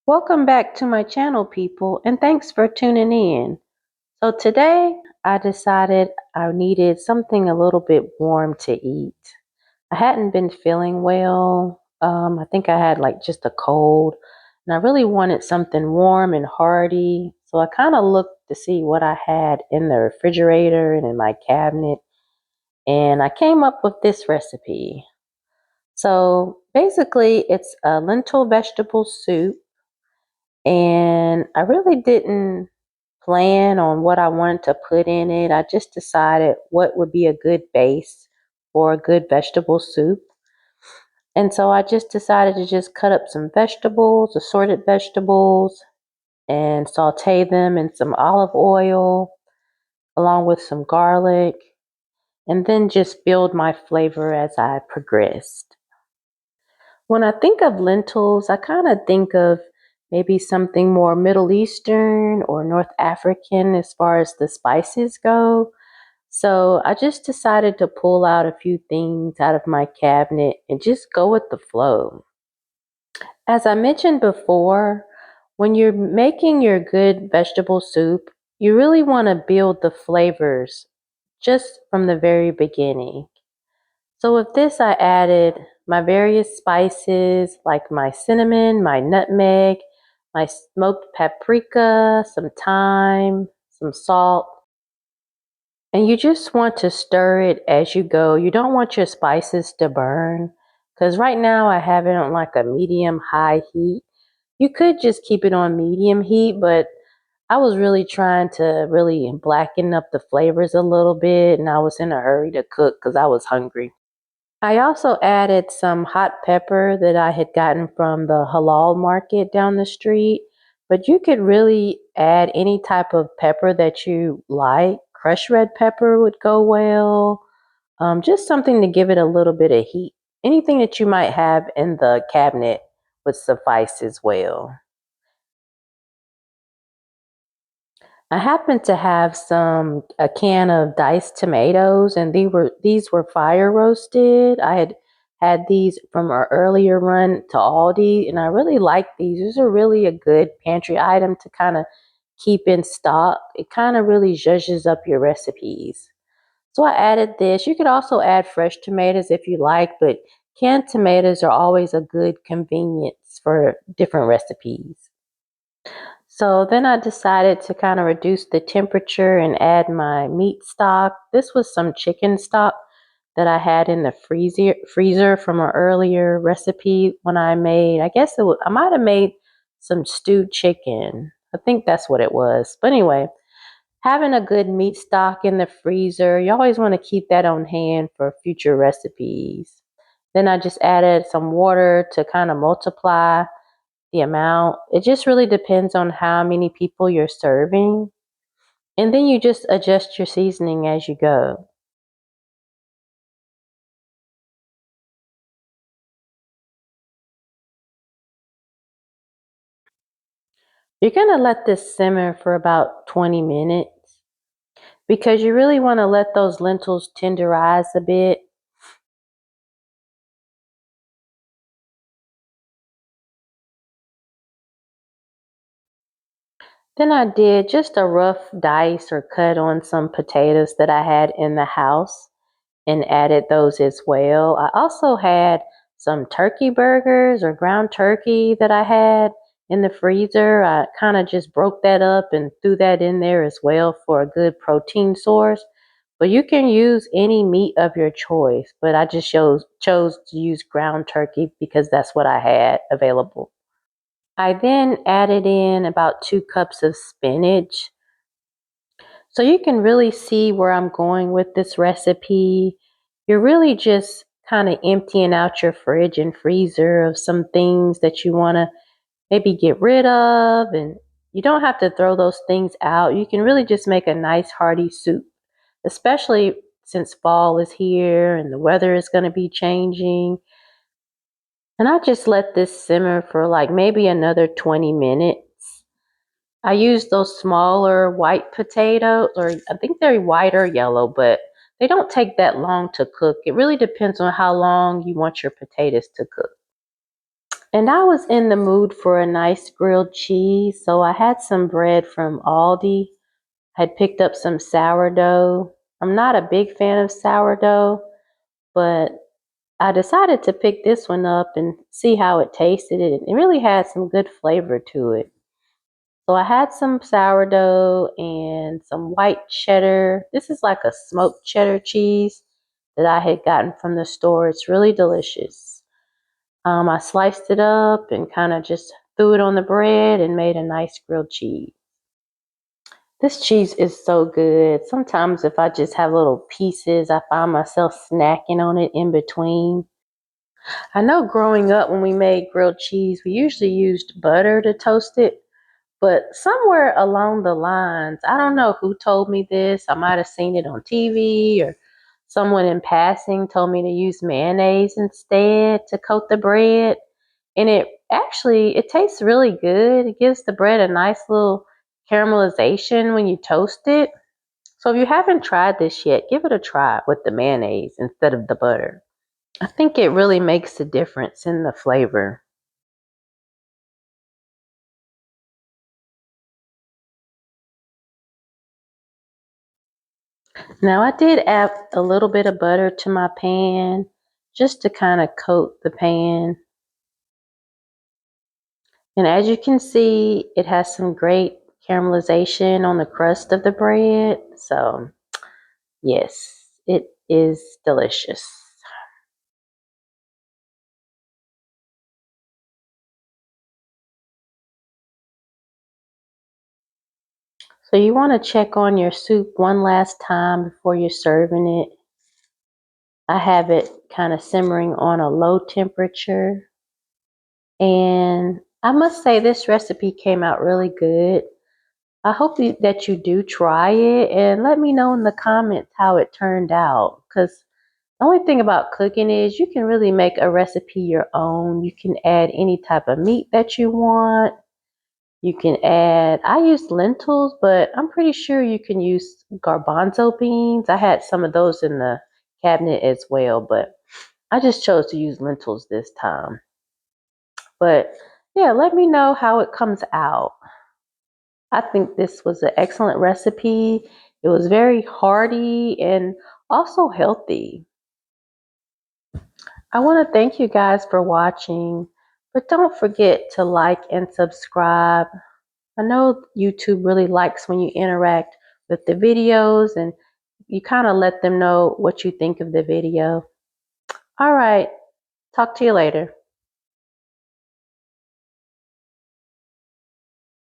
Welcome back to my channel, people, and thanks for tuning in. So today I decided I needed something a little bit warm to eat. I hadn't been feeling well. I think I had like just a cold, and I really wanted something warm and hearty. So I kind of looked to see what I had in the refrigerator and in my cabinet, and I came up with this recipe. So basically, it's a lentil vegetable soup. And I really didn't plan on what I wanted to put in it. I just decided what would be a good base for a good vegetable soup. And so I just decided to just cut up some vegetables, assorted vegetables, and saute them in some olive oil along with some garlic, and then just build my flavor as I progressed. When I think of lentils, I kind of think of maybe something more Middle Eastern or North African as far as the spices go. So I just decided to pull out a few things out of my cabinet and just go with the flow. As I mentioned before, when you're making your good vegetable soup, you really want to build the flavors just from the very beginning. So with this, I added my various spices like my cinnamon, my nutmeg, my smoked paprika, some thyme, some salt. And you just want to stir it as you go. You don't want your spices to burn, because right now I have it on like a medium high heat. You could just keep it on medium heat, but I was really trying to really blacken up the flavors a little bit, and I was in a hurry to cook because I was hungry. I also added some hot pepper that I had gotten from the halal market down the street, but you could really add any type of pepper that you like. Crushed red pepper would go well. Just something to give it a little bit of heat. Anything that you might have in the cabinet would suffice as well. I happened to have a can of diced tomatoes, and these were fire roasted. I had these from our earlier run to Aldi, and I really like these. These are really a good pantry item to kind of keep in stock. It kind of really zhuzhes up your recipes. So I added this. You could also add fresh tomatoes if you like, but canned tomatoes are always a good convenience for different recipes. So then I decided to kind of reduce the temperature and add my meat stock. This was some chicken stock that I had in the freezer from an earlier recipe when I guess I might have made some stewed chicken. I think that's what it was. But anyway, having a good meat stock in the freezer, you always want to keep that on hand for future recipes. Then I just added some water to kind of multiply the amount. It just really depends on how many people you're serving. And then you just adjust your seasoning as you go. You're going to let this simmer for about 20 minutes because you really want to let those lentils tenderize a bit. Then I did just a rough dice or cut on some potatoes that I had in the house and added those as well. I also had some turkey burgers or ground turkey that I had in the freezer. I kind of just broke that up and threw that in there as well for a good protein source. But you can use any meat of your choice, but I just chose to use ground turkey because that's what I had available. I then added in about 2 cups of spinach. So you can really see where I'm going with this recipe. You're really just kind of emptying out your fridge and freezer of some things that you want to maybe get rid of. And you don't have to throw those things out. You can really just make a nice hearty soup, especially since fall is here and the weather is going to be changing. And I just let this simmer for like maybe another 20 minutes. I use those smaller white potatoes, or I think they're white or yellow, but they don't take that long to cook. It really depends on how long you want your potatoes to cook. And I was in the mood for a nice grilled cheese, so I had some bread from Aldi. I had picked up some sourdough. I'm not a big fan of sourdough, but I decided to pick this one up and see how it tasted. It really had some good flavor to it. So I had some sourdough and some white cheddar. This is like a smoked cheddar cheese that I had gotten from the store. It's really delicious. I sliced it up and kind of just threw it on the bread and made a nice grilled cheese. This cheese is so good. Sometimes if I just have little pieces, I find myself snacking on it in between. I know growing up when we made grilled cheese, we usually used butter to toast it. But somewhere along the lines, I don't know who told me this. I might have seen it on TV, or someone in passing told me to use mayonnaise instead to coat the bread. And it tastes really good. It gives the bread a nice little caramelization when you toast it. So if you haven't tried this yet, give it a try with the mayonnaise instead of the butter. I think it really makes a difference in the flavor. Now I did add a little bit of butter to my pan just to kind of coat the pan. And as you can see, it has some great caramelization on the crust of the bread. So yes, it is delicious. So you want to check on your soup one last time before you're serving it. I have it kind of simmering on a low temperature. And I must say this recipe came out really good. I hope that you do try it and let me know in the comments how it turned out. Because the only thing about cooking is you can really make a recipe your own. You can add any type of meat that you want. You can add, I used lentils, but I'm pretty sure you can use garbanzo beans. I had some of those in the cabinet as well, but I just chose to use lentils this time. But yeah, let me know how it comes out. I think this was an excellent recipe. It was very hearty and also healthy. I want to thank you guys for watching, but don't forget to like and subscribe. I know YouTube really likes when you interact with the videos and you kind of let them know what you think of the video. All right, talk to you later.